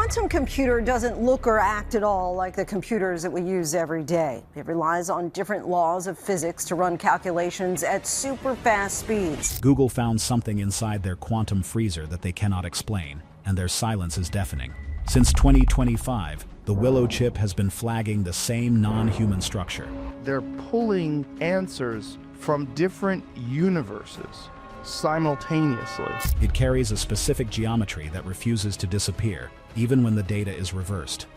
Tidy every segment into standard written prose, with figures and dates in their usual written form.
quantum computer doesn't look or act at all like the computers that we use every day. It relies on different laws of physics to run calculations at super fast speeds. Google found something inside their quantum freezer that they cannot explain, and their silence is deafening. Since 2025, the Willow chip has been flagging the same non-human structure. They're pulling answers from different universes simultaneously. It carries a specific geometry that refuses to disappear, even when the data is reversed.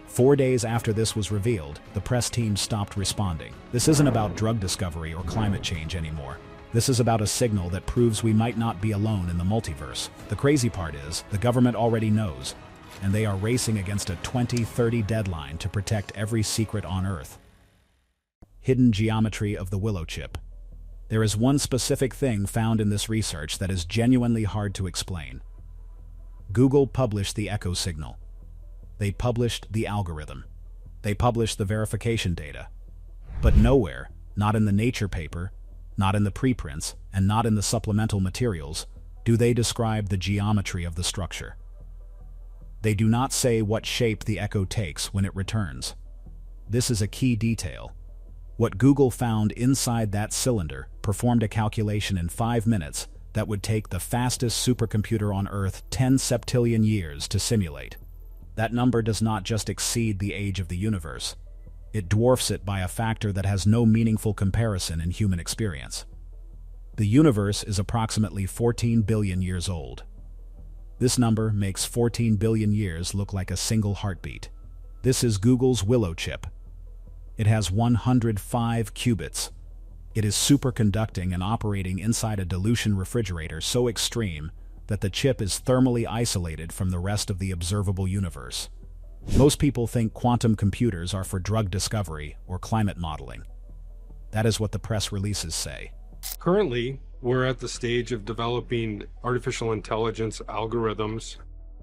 4 days after this was revealed, the press team stopped responding. This isn't about drug discovery or climate change anymore. This is about a signal that proves we might not be alone in the multiverse. The crazy part is, the government already knows, and they are racing against a 2030 deadline to protect every secret on Earth. Hidden geometry of the Willow chip. There is one specific thing found in this research that is genuinely hard to explain. Google published the echo signal. They published the algorithm. They published the verification data. But nowhere, not in the Nature paper, not in the preprints, and not in the supplemental materials, do they describe the geometry of the structure. They do not say what shape the echo takes when it returns. This is a key detail. What Google found inside that cylinder performed a calculation in 5 minutes that would take the fastest supercomputer on Earth 10 septillion years to simulate. That number does not just exceed the age of the universe. It dwarfs it by a factor that has no meaningful comparison in human experience. The universe is approximately 14 billion years old. This number makes 14 billion years look like a single heartbeat. This is Google's Willow chip. It has 105 qubits. It is superconducting and operating inside a dilution refrigerator so extreme that the chip is thermally isolated from the rest of the observable universe. Most people think quantum computers are for drug discovery or climate modeling. That is what the press releases say. Currently, we're at the stage of developing artificial intelligence algorithms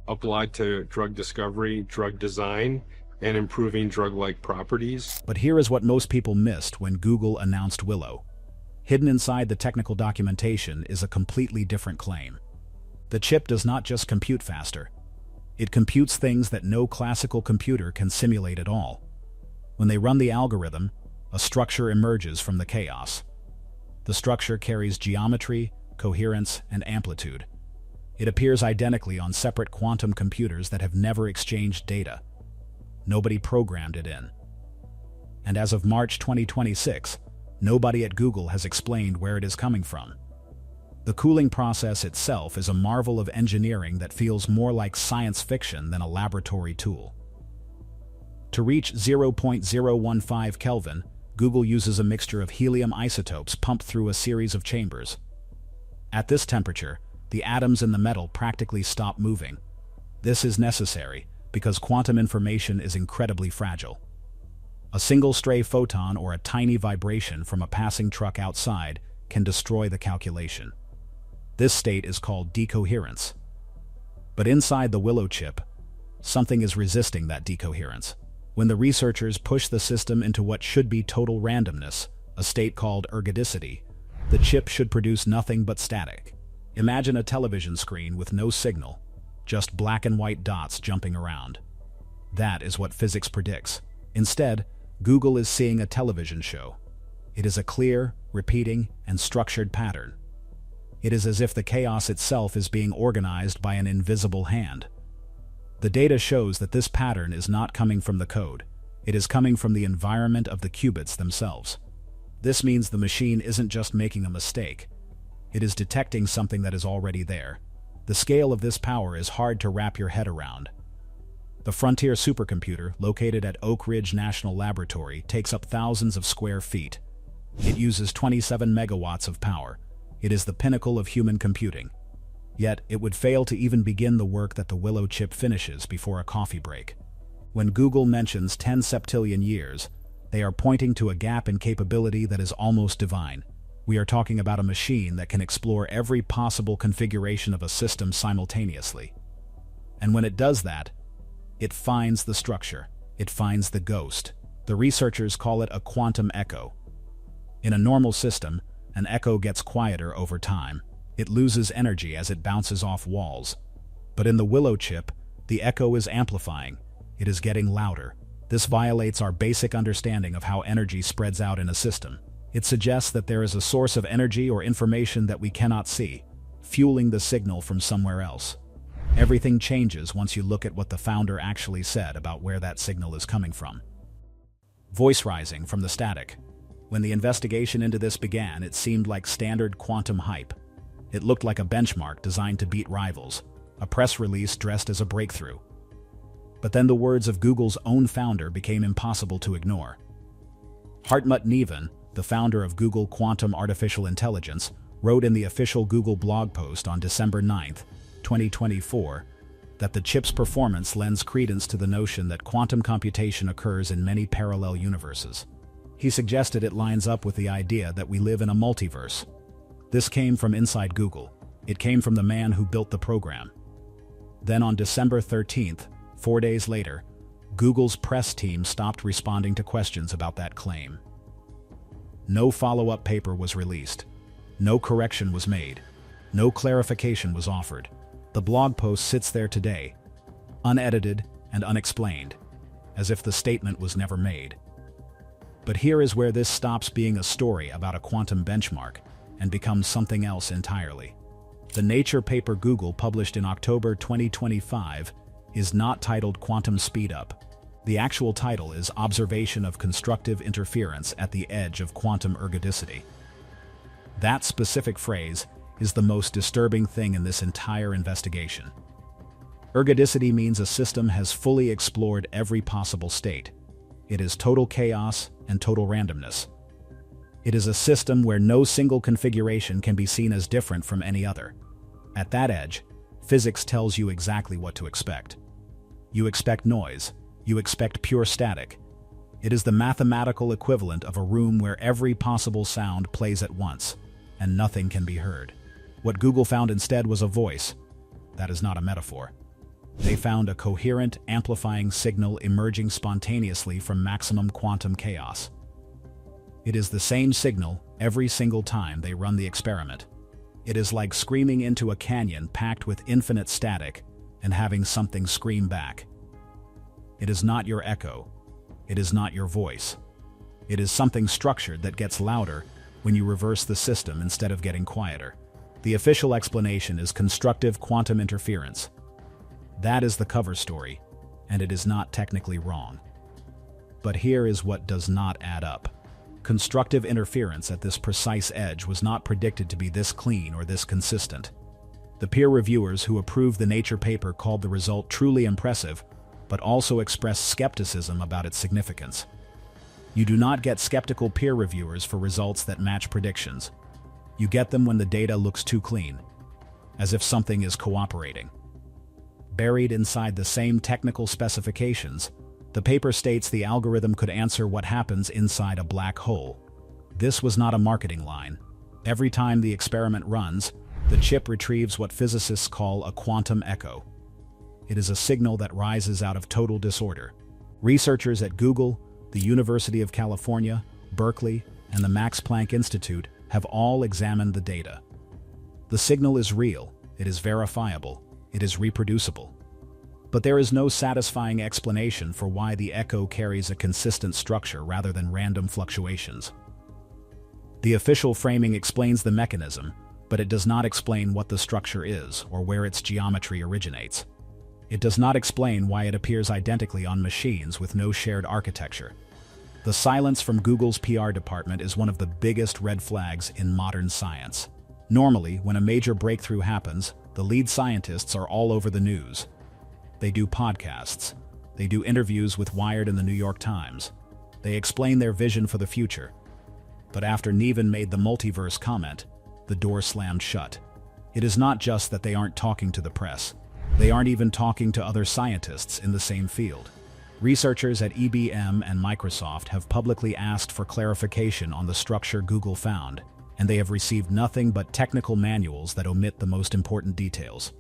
applied to drug discovery, drug design, and improving drug-like properties. But here is what most people missed when Google announced Willow. Hidden inside the technical documentation is a completely different claim. The chip does not just compute faster. It computes things that no classical computer can simulate at all. When they run the algorithm, a structure emerges from the chaos. The structure carries geometry, coherence, and amplitude. It appears identically on separate quantum computers that have never exchanged data. Nobody programmed it in. And as of March 2026, nobody at Google has explained where it is coming from. The cooling process itself is a marvel of engineering that feels more like science fiction than a laboratory tool. To reach 0.015 Kelvin, Google uses a mixture of helium isotopes pumped through a series of chambers. At this temperature, the atoms in the metal practically stop moving. This is necessary because quantum information is incredibly fragile. A single stray photon or a tiny vibration from a passing truck outside can destroy the calculation. This state is called decoherence. But inside the Willow chip, something is resisting that decoherence. When the researchers push the system into what should be total randomness, a state called ergodicity, the chip should produce nothing but static. Imagine a television screen with no signal, just black and white dots jumping around. That is what physics predicts. Instead, Google is seeing a television show. It is a clear, repeating, and structured pattern. It is as if the chaos itself is being organized by an invisible hand. The data shows that this pattern is not coming from the code. It is coming from the environment of the qubits themselves. This means the machine isn't just making a mistake. It is detecting something that is already there. The scale of this power is hard to wrap your head around. The Frontier supercomputer, located at Oak Ridge National Laboratory, takes up thousands of square feet. It uses 27 megawatts of power. It is the pinnacle of human computing. Yet, it would fail to even begin the work that the Willow chip finishes before a coffee break. When Google mentions 10 septillion years, they are pointing to a gap in capability that is almost divine. We are talking about a machine that can explore every possible configuration of a system simultaneously. And when it does that, it finds the structure. It finds the ghost. The researchers call it a quantum echo. In a normal system, an echo gets quieter over time. It loses energy as it bounces off walls. But in the Willow chip, The echo is amplifying. It is getting louder. This violates our basic understanding of how energy spreads out in a system. It suggests that there is a source of energy or information that we cannot see, fueling the signal from somewhere else. Everything changes once you look at what the founder actually said about where that signal is coming from. Voice rising from the static. When the investigation into this began, it seemed like standard quantum hype. It looked like a benchmark designed to beat rivals, a press release dressed as a breakthrough. But then the words of Google's own founder became impossible to ignore. Hartmut Neven, the founder of Google Quantum Artificial Intelligence, wrote in the official Google blog post on December 9, 2024, that the chip's performance lends credence to the notion that quantum computation occurs in many parallel universes. He suggested it lines up with the idea that we live in a multiverse. This came from inside Google. It came from the man who built the program. Then on December 13th, 4 days later, Google's press team stopped responding to questions about that claim. No follow-up paper was released. No correction was made. No clarification was offered. The blog post sits there today, unedited and unexplained, as if the statement was never made. But here is where this stops being a story about a quantum benchmark and becomes something else entirely. The Nature paper Google published in October 2025 is not titled Quantum Speedup. The actual title is Observation of Constructive Interference at the Edge of Quantum Ergodicity. That specific phrase is the most disturbing thing in this entire investigation. Ergodicity means a system has fully explored every possible state. It is total chaos and total randomness. It is a system where no single configuration can be seen as different from any other. At that edge, physics tells you exactly what to expect. You expect noise. You expect pure static. It is the mathematical equivalent of a room where every possible sound plays at once, and nothing can be heard. What Google found instead was a voice. That is not a metaphor. They found a coherent, amplifying signal emerging spontaneously from maximum quantum chaos. It is the same signal every single time they run the experiment. It is like screaming into a canyon packed with infinite static and having something scream back. It is not your echo. It is not your voice. It is something structured that gets louder when you reverse the system instead of getting quieter. The official explanation is constructive quantum interference. That is the cover story, and it is not technically wrong. But here is what does not add up. Constructive interference at this precise edge was not predicted to be this clean or this consistent. The peer reviewers who approved the Nature paper called the result truly impressive, but also expressed skepticism about its significance. You do not get skeptical peer reviewers for results that match predictions. You get them when the data looks too clean, as if something is cooperating. Buried inside the same technical specifications, the paper states the algorithm could answer what happens inside a black hole. This was not a marketing line. Every time the experiment runs, the chip retrieves what physicists call a quantum echo. It is a signal that rises out of total disorder. Researchers at Google, the University of California, Berkeley, and the Max Planck Institute have all examined the data. The signal is real, it is verifiable, it is reproducible. But there is no satisfying explanation for why the echo carries a consistent structure rather than random fluctuations. The official framing explains the mechanism, but it does not explain what the structure is or where its geometry originates. It does not explain why it appears identically on machines with no shared architecture. The silence from Google's PR department is one of the biggest red flags in modern science. Normally, when a major breakthrough happens, the lead scientists are all over the news. They do podcasts. They do interviews with Wired and the New York Times. They explain their vision for the future. But after Neven made the multiverse comment, the door slammed shut. It is not just that they aren't talking to the press. They aren't even talking to other scientists in the same field. Researchers at IBM and Microsoft have publicly asked for clarification on the structure Google found, and they have received nothing but technical manuals that omit the most important details.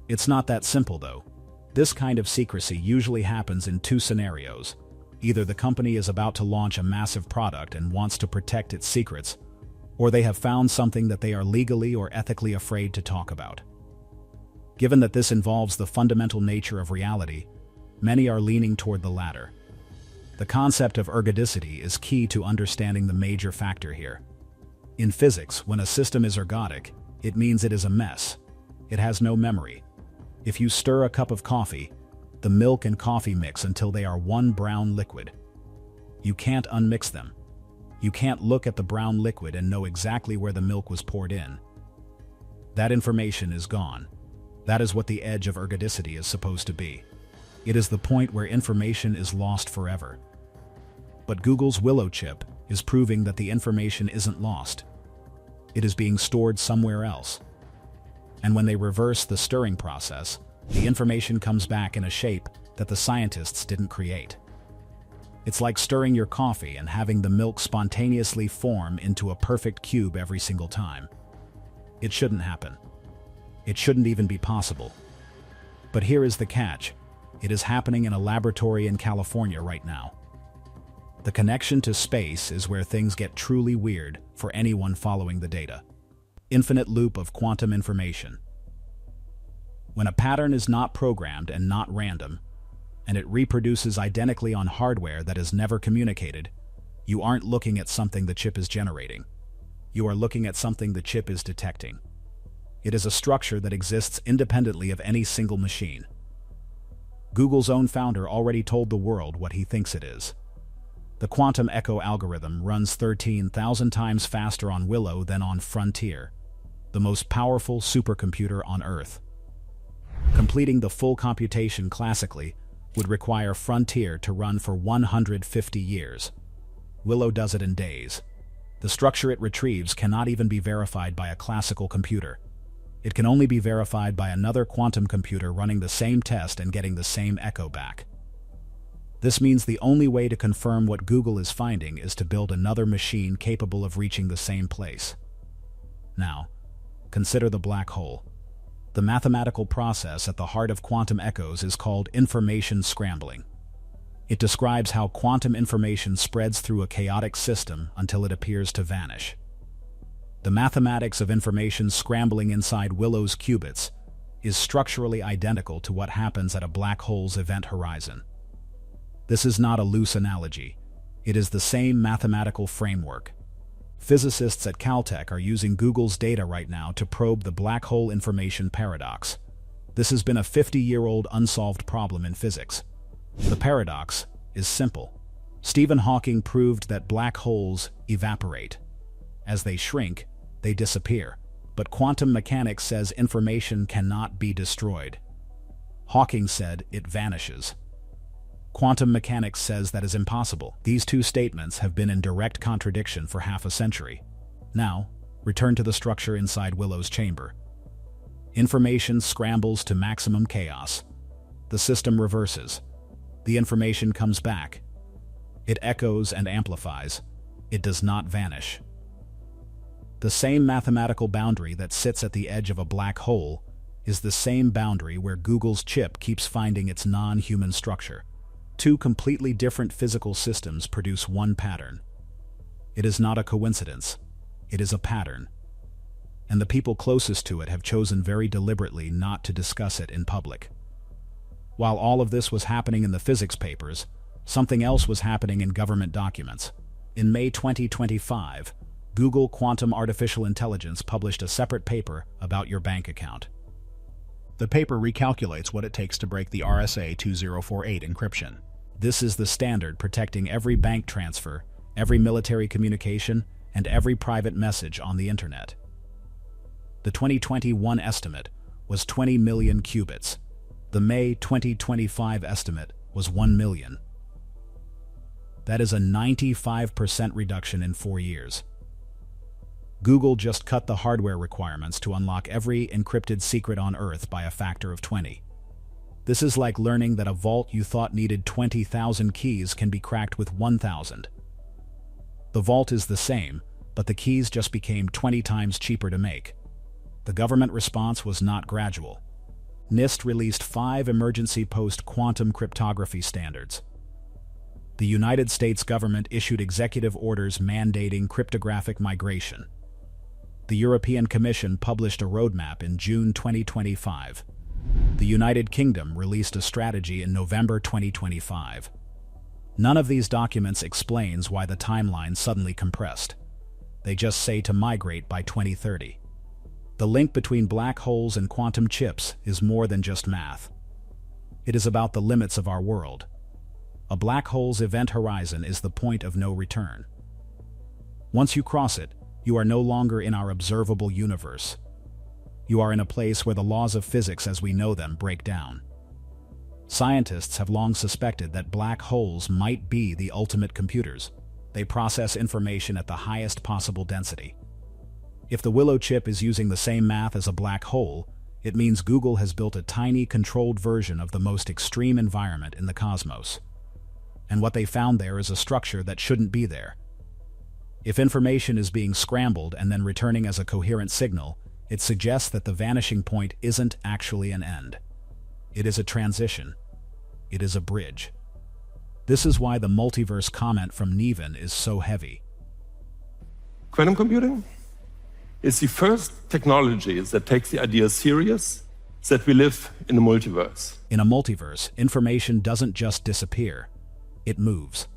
It's not that simple, though. This kind of secrecy usually happens in two scenarios. Either the company is about to launch a massive product and wants to protect its secrets, or they have found something that they are legally or ethically afraid to talk about. Given that this involves the fundamental nature of reality, many are leaning toward the latter. The concept of ergodicity is key to understanding the major factor here. In physics, when a system is ergodic, it means it is a mess. It has no memory. If you stir a cup of coffee, the milk and coffee mix until they are one brown liquid. You can't unmix them. You can't look at the brown liquid and know exactly where the milk was poured in. That information is gone. That is what the edge of ergodicity is supposed to be. It is the point where information is lost forever. But Google's Willow chip is proving that the information isn't lost. It is being stored somewhere else. And when they reverse the stirring process, the information comes back in a shape that the scientists didn't create. It's like stirring your coffee and having the milk spontaneously form into a perfect cube every single time. It shouldn't happen. It shouldn't even be possible. But here is the catch. It is happening in a laboratory in California right now. The connection to space is where things get truly weird for anyone following the data. Infinite loop of quantum information. When a pattern is not programmed and not random, and it reproduces identically on hardware that is never communicated, you aren't looking at something the chip is generating. You are looking at something the chip is detecting. It is a structure that exists independently of any single machine. Google's own founder already told the world what he thinks it is. The quantum echo algorithm runs 13,000 times faster on Willow than on Frontier, the most powerful supercomputer on Earth. Completing the full computation classically would require Frontier to run for 150 years. Willow does it in days. The structure it retrieves cannot even be verified by a classical computer. It can only be verified by another quantum computer running the same test and getting the same echo back. This means the only way to confirm what Google is finding is to build another machine capable of reaching the same place. Now, consider the black hole. The mathematical process at the heart of quantum echoes is called information scrambling. It describes how quantum information spreads through a chaotic system until it appears to vanish. The mathematics of information scrambling inside Willow's qubits is structurally identical to what happens at a black hole's event horizon. This is not a loose analogy. It is the same mathematical framework. Physicists at Caltech are using Google's data right now to probe the black hole information paradox. This has been a 50-year-old unsolved problem in physics. The paradox is simple. Stephen Hawking proved that black holes evaporate. As they shrink, they disappear. But quantum mechanics says information cannot be destroyed. Hawking said it vanishes. Quantum mechanics says that is impossible. These two statements have been in direct contradiction for half a century. Now, return to the structure inside Willow's chamber. Information scrambles to maximum chaos. The system reverses. The information comes back. It echoes and amplifies. It does not vanish. The same mathematical boundary that sits at the edge of a black hole is the same boundary where Google's chip keeps finding its non-human structure. Two completely different physical systems produce one pattern. It is not a coincidence. It is a pattern. And the people closest to it have chosen very deliberately not to discuss it in public. While all of this was happening in the physics papers, something else was happening in government documents. In May 2025, Google Quantum Artificial Intelligence published a separate paper about your bank account. The paper recalculates what it takes to break the RSA 2048 encryption. This is the standard protecting every bank transfer, every military communication, and every private message on the internet. The 2021 estimate was 20 million qubits. The May 2025 estimate was 1 million. That is a 95% reduction in 4 years. Google just cut the hardware requirements to unlock every encrypted secret on Earth by a factor of 20. This is like learning that a vault you thought needed 20,000 keys can be cracked with 1,000. The vault is the same, but the keys just became 20 times cheaper to make. The government response was not gradual. NIST released 5 emergency post-quantum cryptography standards. The United States government issued executive orders mandating cryptographic migration. The European Commission published a roadmap in June 2025. The United Kingdom released a strategy in November 2025. None of these documents explains why the timeline suddenly compressed. They just say to migrate by 2030. The link between black holes and quantum chips is more than just math. It is about the limits of our world. A black hole's event horizon is the point of no return. Once you cross it, you are no longer in our observable universe. You are in a place where the laws of physics as we know them break down. Scientists have long suspected that black holes might be the ultimate computers. They process information at the highest possible density. If the Willow chip is using the same math as a black hole, it means Google has built a tiny, controlled version of the most extreme environment in the cosmos. And what they found there is a structure that shouldn't be there. If information is being scrambled and then returning as a coherent signal, it suggests that the vanishing point isn't actually an end. It is a transition. It is a bridge. This is why the multiverse comment from Neven is so heavy. Quantum computing is the first technology that takes the idea serious that we live in a multiverse. In a multiverse, information doesn't just disappear. It moves.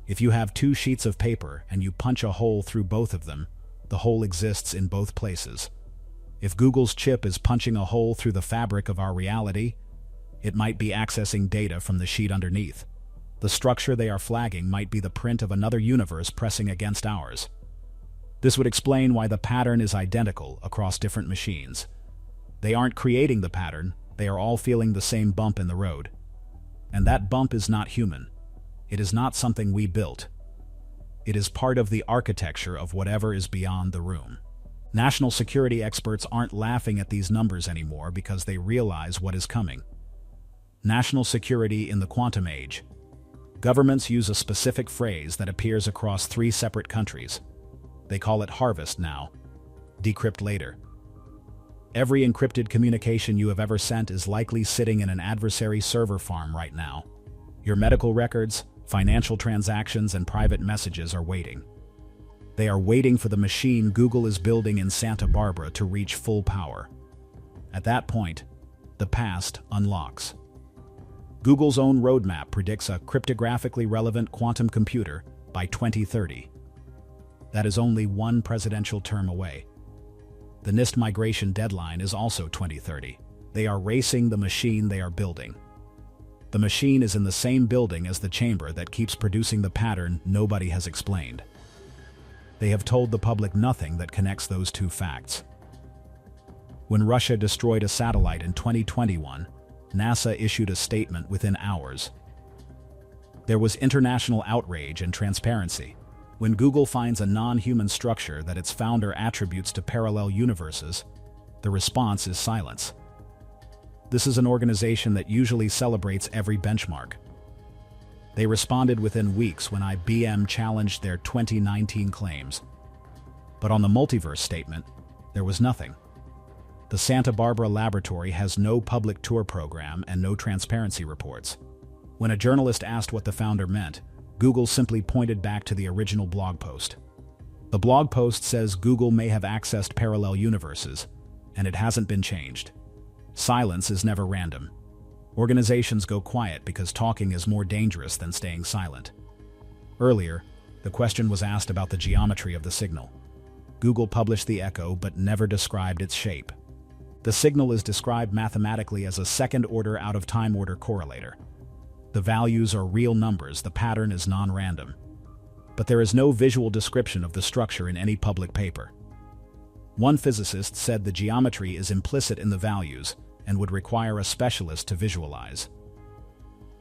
If you have two sheets of paper and you punch a hole through both of them, the hole exists in both places. If Google's chip is punching a hole through the fabric of our reality, it might be accessing data from the sheet underneath. The structure they are flagging might be the print of another universe pressing against ours. This would explain why the pattern is identical across different machines. They aren't creating the pattern, they are all feeling the same bump in the road. And that bump is not human. It is not something we built. It is part of the architecture of whatever is beyond the room. National security experts aren't laughing at these numbers anymore because they realize what is coming. National security in the quantum age. Governments use a specific phrase that appears across 3 separate countries. They call it harvest now, decrypt later. Every encrypted communication you have ever sent is likely sitting in an adversary server farm right now. Your medical records, financial transactions, and private messages are waiting. They are waiting for the machine Google is building in Santa Barbara to reach full power. At that point, the past unlocks. Google's own roadmap predicts a cryptographically relevant quantum computer by 2030. That is only one presidential term away. The NIST migration deadline is also 2030. They are racing the machine they are building. The machine is in the same building as the chamber that keeps producing the pattern nobody has explained. They have told the public nothing that connects those two facts. When Russia destroyed a satellite in 2021, NASA issued a statement within hours. There was international outrage and transparency. When Google finds a non-human structure that its founder attributes to parallel universes, the response is silence. This is an organization that usually celebrates every benchmark. They responded within weeks when IBM challenged their 2019 claims. But on the multiverse statement, there was nothing. The Santa Barbara laboratory has no public tour program and no transparency reports. When a journalist asked what the founder meant, Google simply pointed back to the original blog post. The blog post says Google may have accessed parallel universes, and it hasn't been changed. Silence is never random. Organizations go quiet because talking is more dangerous than staying silent. Earlier, the question was asked about the geometry of the signal. Google published the echo but never described its shape. The signal is described mathematically as a second-order out-of-time order correlator. The values are real numbers, the pattern is non-random. But there is no visual description of the structure in any public paper. One physicist said the geometry is implicit in the values and would require a specialist to visualize.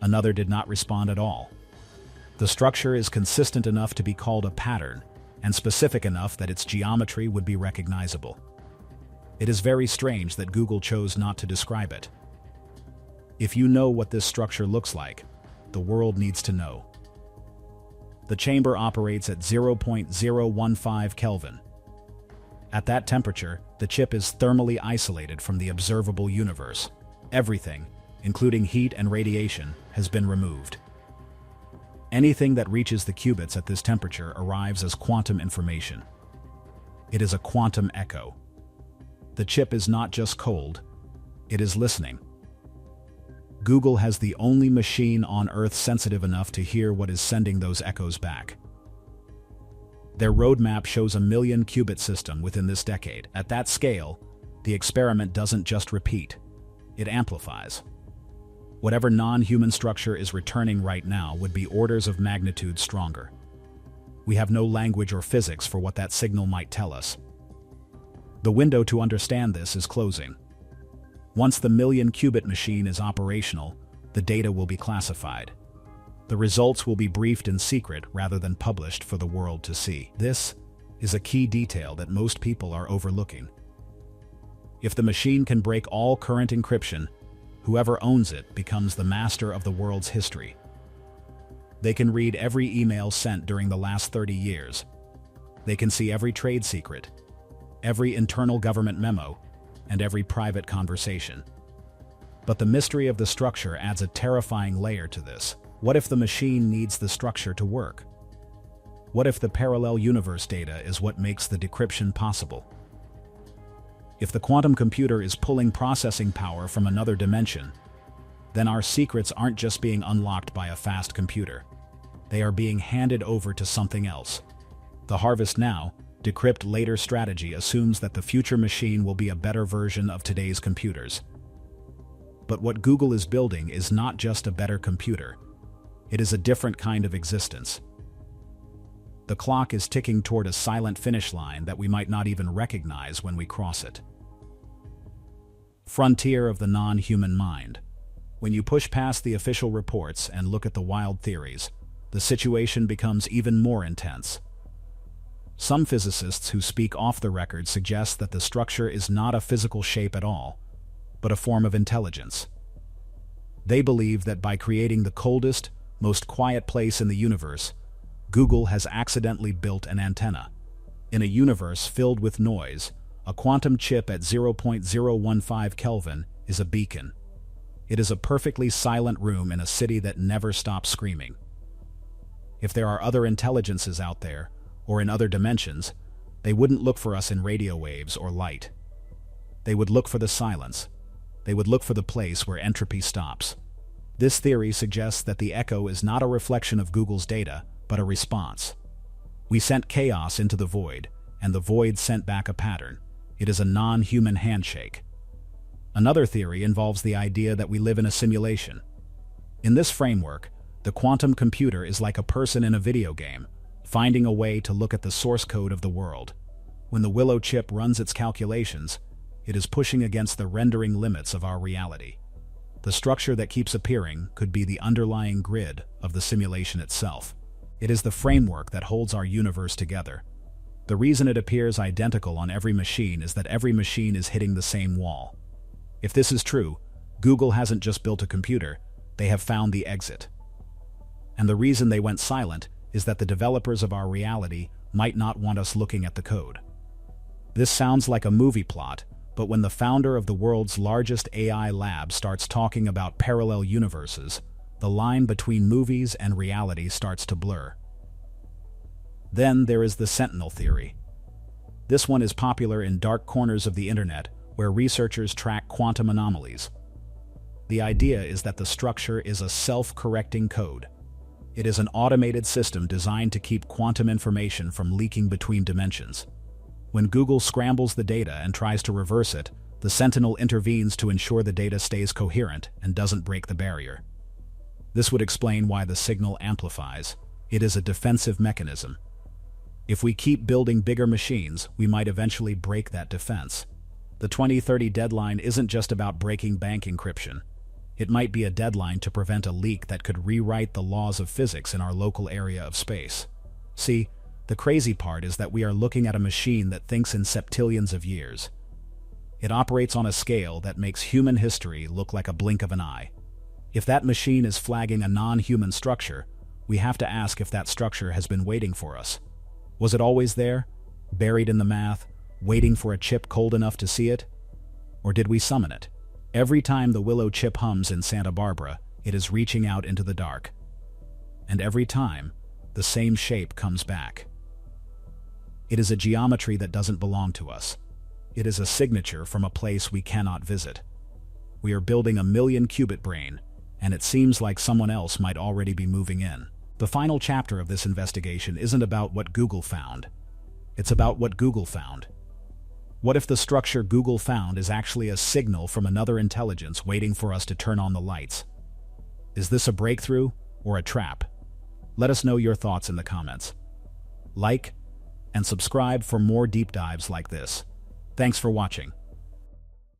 Another did not respond at all. The structure is consistent enough to be called a pattern, and specific enough that its geometry would be recognizable. It is very strange that Google chose not to describe it. If you know what this structure looks like, the world needs to know. The chamber operates at 0.015 Kelvin. At that temperature, the chip is thermally isolated from the observable universe. Everything, including heat and radiation, has been removed. Anything that reaches the qubits at this temperature arrives as quantum information. It is a quantum echo. The chip is not just cold, it is listening. Google has the only machine on Earth sensitive enough to hear what is sending those echoes back. Their roadmap shows a 1 million qubit system within this decade. At that scale, the experiment doesn't just repeat, it amplifies. Whatever non-human structure is returning right now would be orders of magnitude stronger. We have no language or physics for what that signal might tell us. The window to understand this is closing. Once the 1 million qubit machine is operational, the data will be classified. The results will be briefed in secret rather than published for the world to see. This is a key detail that most people are overlooking. If the machine can break all current encryption, whoever owns it becomes the master of the world's history. They can read every email sent during the last 30 years. They can see every trade secret, every internal government memo, and every private conversation. But the mystery of the structure adds a terrifying layer to this. What if the machine needs the structure to work? What if the parallel universe data is what makes the decryption possible? If the quantum computer is pulling processing power from another dimension, then our secrets aren't just being unlocked by a fast computer. They are being handed over to something else. The harvest now, decrypt later strategy assumes that the future machine will be a better version of today's computers. But what Google is building is not just a better computer. It is a different kind of existence. The clock is ticking toward a silent finish line that we might not even recognize when we cross it. Frontier of the non-human mind. When you push past the official reports and look at the wild theories, the situation becomes even more intense. Some physicists who speak off the record suggest that the structure is not a physical shape at all, but a form of intelligence. They believe that by creating the coldest, most quiet place in the universe, Google has accidentally built an antenna. In a universe filled with noise, a quantum chip at 0.015 Kelvin is a beacon. It is a perfectly silent room in a city that never stops screaming. If there are other intelligences out there, or in other dimensions, they wouldn't look for us in radio waves or light. They would look for the silence. They would look for the place where entropy stops. This theory suggests that the echo is not a reflection of Google's data, but a response. We sent chaos into the void, and the void sent back a pattern. It is a non-human handshake. Another theory involves the idea that we live in a simulation. In this framework, the quantum computer is like a person in a video game, finding a way to look at the source code of the world. When the Willow chip runs its calculations, it is pushing against the rendering limits of our reality. The structure that keeps appearing could be the underlying grid of the simulation itself. It is the framework that holds our universe together. The reason it appears identical on every machine is that every machine is hitting the same wall. If this is true, Google hasn't just built a computer, they have found the exit. And the reason they went silent is that the developers of our reality might not want us looking at the code. This sounds like a movie plot, but when the founder of the world's largest AI lab starts talking about parallel universes, the line between movies and reality starts to blur. Then there is the Sentinel theory. This one is popular in dark corners of the internet where researchers track quantum anomalies. The idea is that the structure is a self-correcting code. It is an automated system designed to keep quantum information from leaking between dimensions. When Google scrambles the data and tries to reverse it, the Sentinel intervenes to ensure the data stays coherent and doesn't break the barrier. This would explain why the signal amplifies. It is a defensive mechanism. If we keep building bigger machines, we might eventually break that defense. The 2030 deadline isn't just about breaking bank encryption. It might be a deadline to prevent a leak that could rewrite the laws of physics in our local area of space. See, the crazy part is that we are looking at a machine that thinks in septillions of years. It operates on a scale that makes human history look like a blink of an eye. If that machine is flagging a non-human structure, we have to ask if that structure has been waiting for us. Was it always there, buried in the math, waiting for a chip cold enough to see it? Or did we summon it? Every time the Willow chip hums in Santa Barbara, it is reaching out into the dark. And every time, the same shape comes back. It is a geometry that doesn't belong to us. It is a signature from a place we cannot visit. We are building a 1 million qubit brain, and it seems like someone else might already be moving in. The final chapter of this investigation isn't about what Google found. It's about what Google found. What if the structure Google found is actually a signal from another intelligence waiting for us to turn on the lights? Is this a breakthrough or a trap? Let us know your thoughts in the comments. Like and subscribe for more deep dives like this. Thanks for watching.